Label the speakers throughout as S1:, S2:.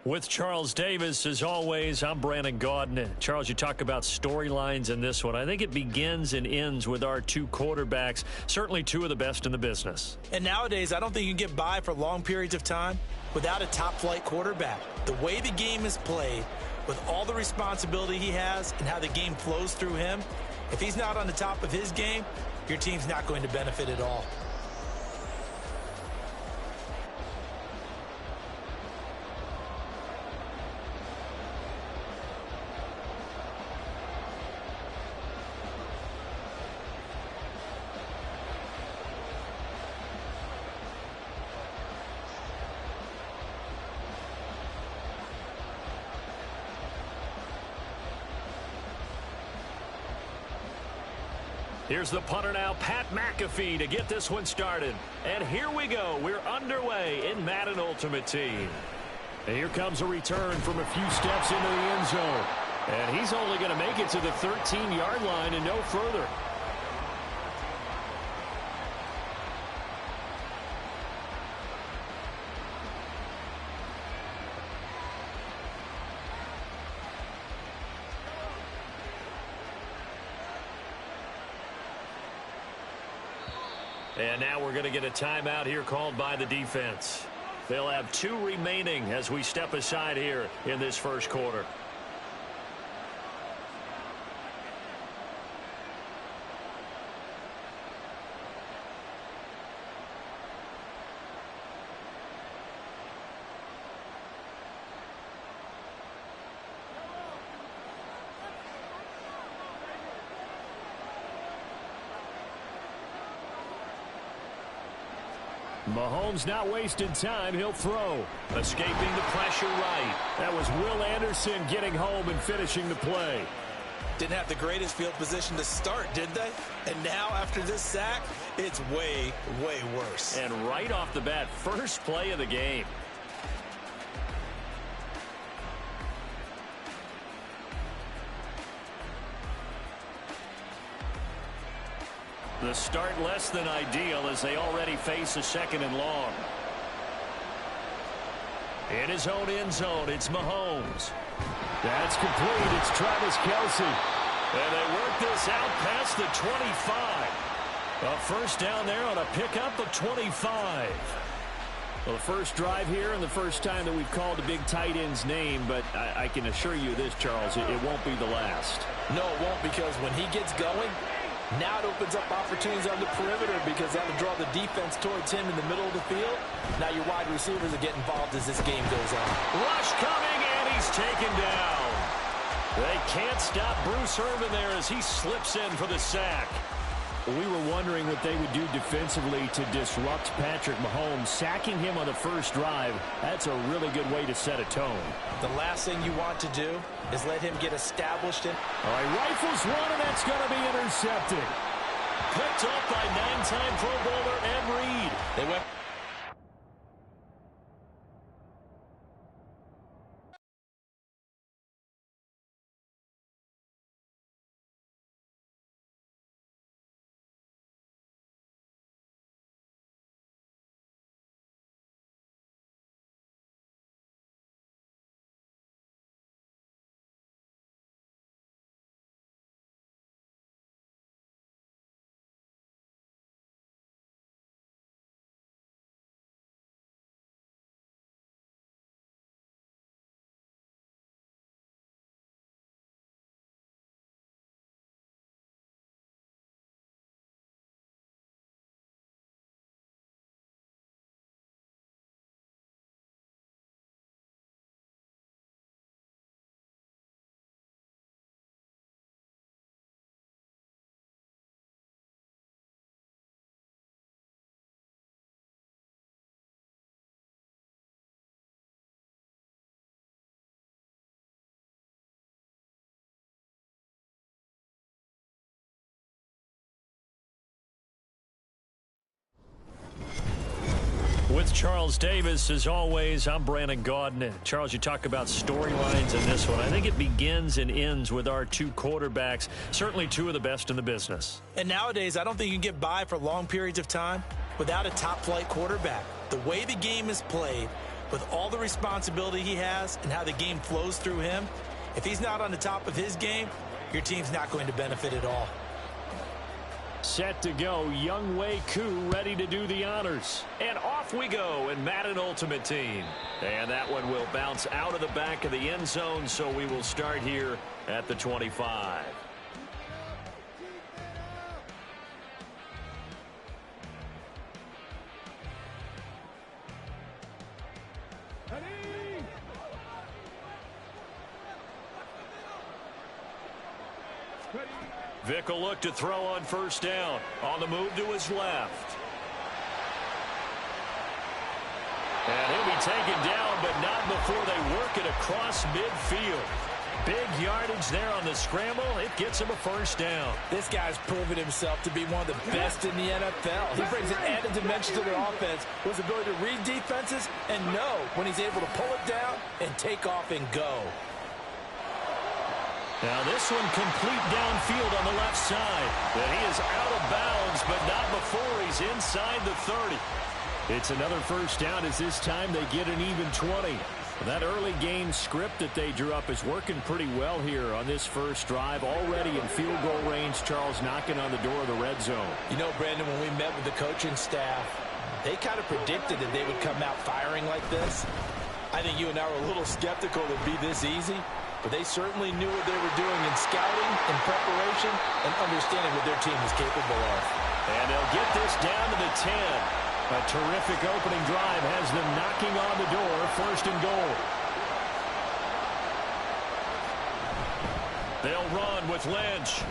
S1: With Charles Davis, as always, I'm Brandon Gaudin. Charles, you talk about storylines in this one. I think it begins and ends with our two quarterbacks, certainly two of the best in the business.
S2: And nowadays, I don't think you can get by for long periods of time without a top-flight quarterback. The way the game is played, with all the responsibility he has and how the game flows through him, if he's not on the top of his game, your team's not going to benefit at all.
S1: Here's the punter now, Pat McAfee, to get this one started. And here we go. We're underway in Madden Ultimate Team. And here comes a return from a few steps into the end zone. And he's only going to make it to the 13-yard line and no further. And now we're going to get a timeout here called by the defense. They'll have 2 remaining as we step aside here in this first quarter. Mahomes not wasting time. He'll throw. Escaping the pressure right. That was Will Anderson getting home and finishing the play.
S2: Didn't have the greatest field position to start, did they? And now after this sack, it's way, way worse.
S1: And right off the bat, first play of the game. The start less than ideal as they already face a second and long. In his own end zone, it's Mahomes. That's complete. It's Travis Kelce. And they work this out past the 25. A first down there on a pickup of 25. Well, the first drive here and the first time that we've called a big tight end's name, but I can assure you this, Charles, it won't be the last.
S2: No, it won't, because when he gets going, now it opens up opportunities on the perimeter because that'll draw the defense towards him in the middle of the field. Now your wide receivers are getting involved as this game goes on.
S1: Rush coming, and he's taken down. They can't stop Bruce Irvin there as he slips in for the sack.
S3: We were wondering what they would do defensively to disrupt Patrick Mahomes. Sacking him on the first drive, that's a really good way to set a tone.
S2: The last thing you want to do is let him get established in.
S3: All right, rifles one, and that's going to be intercepted.
S1: Picked up by 9-time Pro Bowler Ed Reed.
S2: They went.
S1: With Charles Davis, as always, I'm Brandon Gaudin. Charles, you talk about storylines in this one. I think it begins and ends with our two quarterbacks, certainly two of the best in the business.
S2: And nowadays, I don't think you can get by for long periods of time without a top-flight quarterback. The way the game is played, With all the responsibility he has and how the game flows through him, if he's not on the top of his game, your team's not going to benefit at all.
S3: Set to go, Young Wei Koo ready to do the honors.
S1: And off we go in Madden Ultimate Team. And that one will bounce out of the back of the end zone, so we will start here at the 25. Vick will look to throw on first down. On the move to his left. And he'll be taken down, but not before they work it across midfield. Big yardage there on the scramble. It gets him a first down.
S2: This guy's proven himself to be one of the best in the NFL. He brings an added dimension to their offense with his ability to read defenses and know when he's able to pull it down and take off and go.
S1: Now this one complete downfield on the left side. And he is out of bounds, but not before he's inside the 30.
S3: It's another first down as this time they get an even 20. That early game script that they drew up is working pretty well here on this first drive. Already in field goal range, Charles knocking on the door of the red zone.
S2: You know, Brandon, when we met with the coaching staff, they kind of predicted that they would come out firing like this. I think you and I were a little skeptical that it'd be this easy. But they certainly knew what they were doing in scouting, in preparation, and understanding what their team is capable of.
S1: And they'll get this down to the 10.
S3: A terrific opening drive has them knocking on the door, first and goal.
S1: They'll run with Lynch.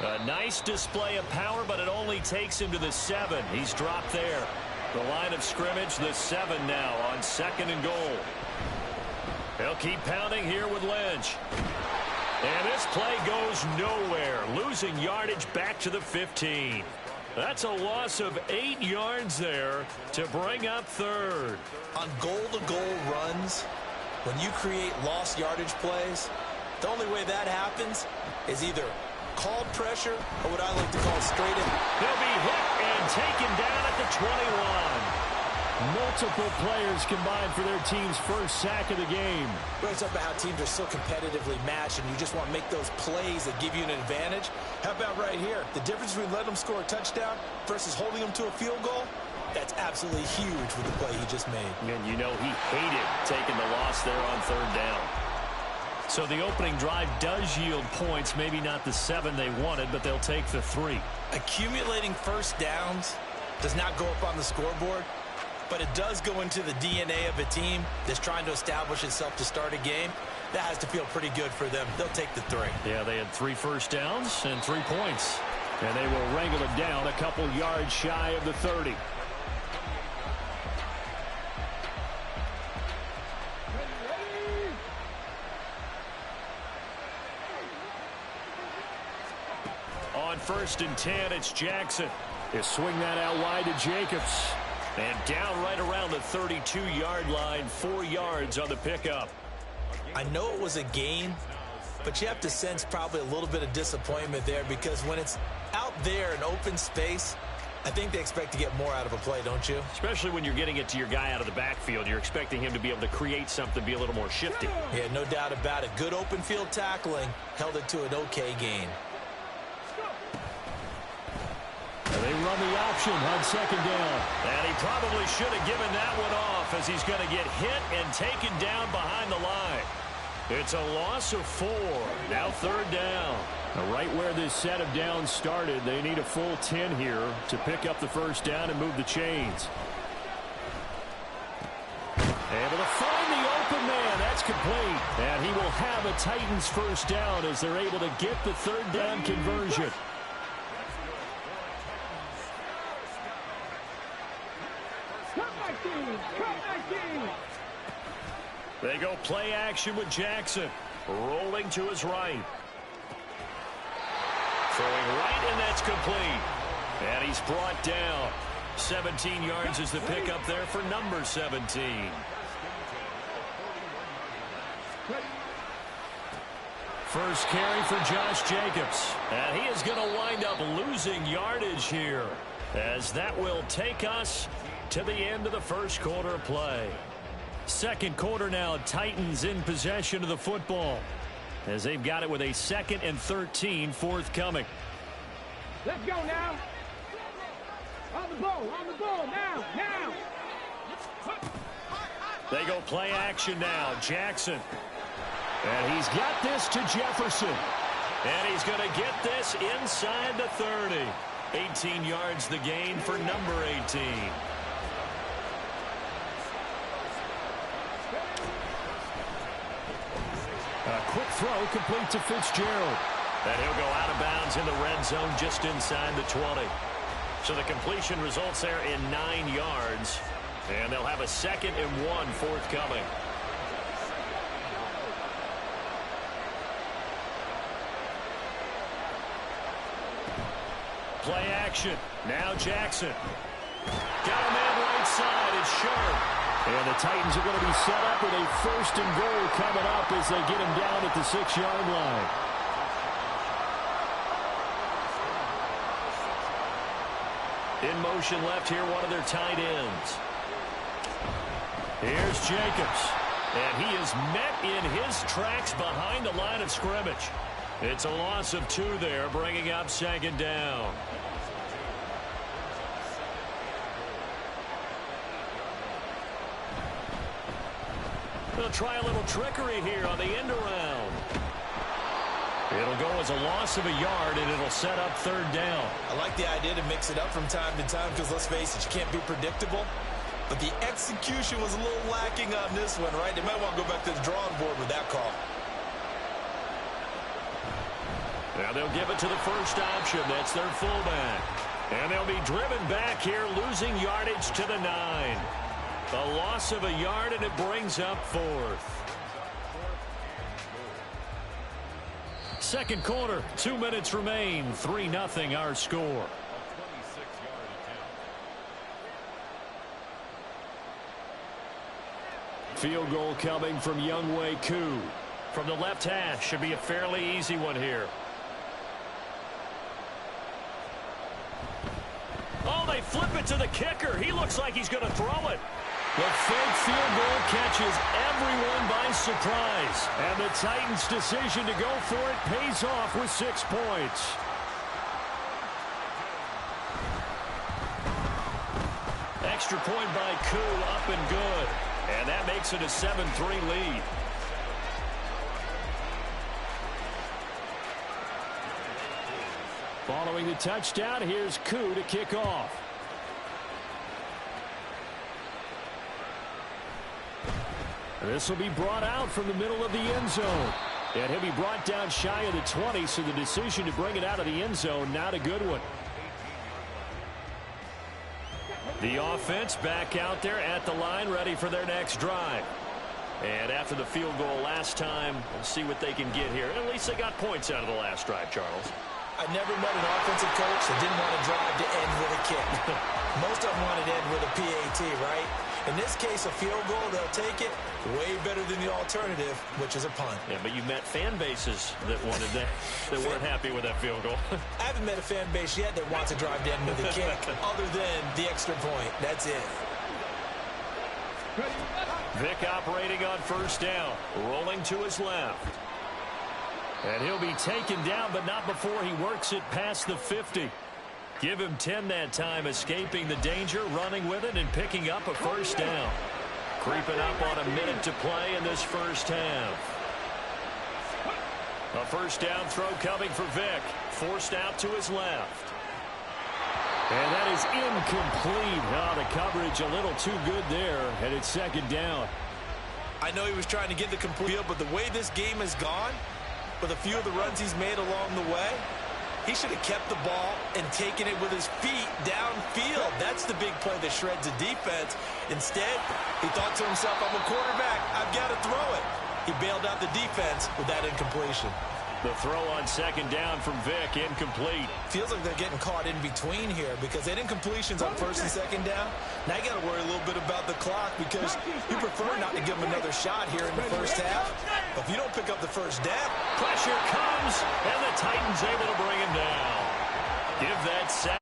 S1: A nice display of power, but it only takes him to the 7. He's dropped there. The line of scrimmage, the 7 now on second and goal. They'll keep pounding here with Lynch. And this play goes nowhere, losing yardage back to the 15. That's a loss of 8 yards there to bring up third.
S2: On goal-to-goal runs, when you create lost yardage plays, the only way that happens is either called pressure or what I like to call straight in.
S1: He'll be hit and taken down at the 21.
S3: Multiple players combined for their team's first sack of the game.
S2: We're talking about how teams are so competitively matched, and you just want to make those plays that give you an advantage. How about right here? The difference between letting them score a touchdown versus holding them to a field goal, that's absolutely huge with the play he just made.
S1: And you know he hated taking the loss there on third down. So the opening drive does yield points, maybe not the 7 they wanted, but they'll take the 3.
S2: Accumulating first downs does not go up on the scoreboard, but it does go into the DNA of a team that's trying to establish itself to start a game. That has to feel pretty good for them. They'll take the 3.
S3: Yeah, they had 3 first downs and 3 points. And they will wrangle it down a couple yards shy of the 30.
S1: On first and 10, it's Jackson.
S3: He'll swing that out wide to Jacobs.
S1: And down right around the 32-yard line, 4 yards on the pickup.
S2: I know it was a gain, but you have to sense probably a little bit of disappointment there, because when it's out there in open space, I think they expect to get more out of a play, don't you?
S1: Especially when you're getting it to your guy out of the backfield. You're expecting him to be able to create something, be a little more shifty.
S2: Yeah, no doubt about it. Good open field tackling held it to an okay gain.
S3: They run the option on second down.
S1: And he probably should have given that one off, as he's going to get hit and taken down behind the line. It's a loss of 4. Now third down.
S3: Now right where this set of downs started, they need a full 10 here to pick up the first down and move the chains. Able to find the open man. That's complete. And he will have a Titans first down as they're able to get the third down conversion.
S1: They go play action with Jackson. Rolling to his right. Throwing right, and that's complete. And he's brought down. 17 yards is the pickup there for number 17. First carry for Josh Jacobs. And he is going to wind up losing yardage here. as that will take us to the end of the first quarter of play. Second quarter now, Titans in possession of the football as they've got it with a 2nd and 13 forthcoming.
S4: Let's go now. On the ball, now.
S1: They go play action now. Jackson. And he's got this to Jefferson. And he's going to get this inside the 30. 18 yards the gain for number 18. A quick throw complete to Fitzgerald. And he'll go out of bounds in the red zone just inside the 20. So the completion results there in 9 yards. And they'll have a 2nd and 1 forthcoming. Play action. Now Jackson. Got a man right side. It's Sharp. And the Titans are going to be set up with a 1st and goal coming up as they get him down at the 6-yard line. In motion left here, one of their tight ends. Here's Jacobs. And he is met in his tracks behind the line of scrimmage. It's a loss of 2 there, bringing up 2nd down. They'll try a little trickery here on the end around. It'll go as a loss of a yard, and it'll set up 3rd down.
S2: I like the idea to mix it up from time to time because, let's face it, you can't be predictable. But the execution was a little lacking on this one, right? They might want to go back to the drawing board with that call.
S1: Now they'll give it to the first option. That's their fullback. And they'll be driven back here, losing yardage to the 9. A loss of a yard, and it brings up 4th. Second quarter, 2 minutes remain. 3-0 our score. Field goal coming from Younghoe Koo. From the left hash, should be a fairly easy one here. Oh, they flip it to the kicker. He looks like he's going to throw it. The fake field goal catches everyone by surprise. And the Titans' decision to go for it pays off with 6 points. Extra point by Koo, up and good. And that makes it a 7-3 lead. Following the touchdown, here's Koo to kick off. This will be brought out from the middle of the end zone. And he'll be brought down shy of the 20, so the decision to bring it out of the end zone, not a good one. The offense back out there at the line, ready for their next drive. And after the field goal last time, we'll see what they can get here. At least they got points out of the last drive, Charles.
S2: I never met an offensive coach that didn't want to drive to end with a kick. Most of them wanted to end with a PAT, right? In this case, a field goal, they'll take it way better than the alternative, which is a punt.
S1: Yeah, but you met fan bases that wanted that, that weren't happy with that field goal.
S2: I haven't met a fan base yet that wants to drive to end with a kick other than the extra point. That's it.
S1: Vick operating on first down, rolling to his left. And he'll be taken down, but not before he works it past the 50. Give him 10 that time, escaping the danger, running with it, and picking up a first down. Creeping up on a minute to play in this first half. A first down throw coming for Vick. Forced out to his left. And that is incomplete. Oh, the coverage a little too good there, and it's second down.
S2: I know he was trying to get the complete field, but the way this game has gone, with a few of the runs he's made along the way, he should have kept the ball and taken it with his feet downfield. That's the big play that shreds the defense. Instead, he thought to himself, I'm a quarterback, I've got to throw it. He bailed out the defense with that incompletion.
S1: The throw on second down from Vick, incomplete.
S2: Feels like they're getting caught in between here because they had incompletions on first and second down. Now you got to worry a little bit about the clock because you prefer not to give them another shot here in the first half. But if you don't pick up the first down,
S1: pressure comes, and the Titans able to bring him down. Give that sack.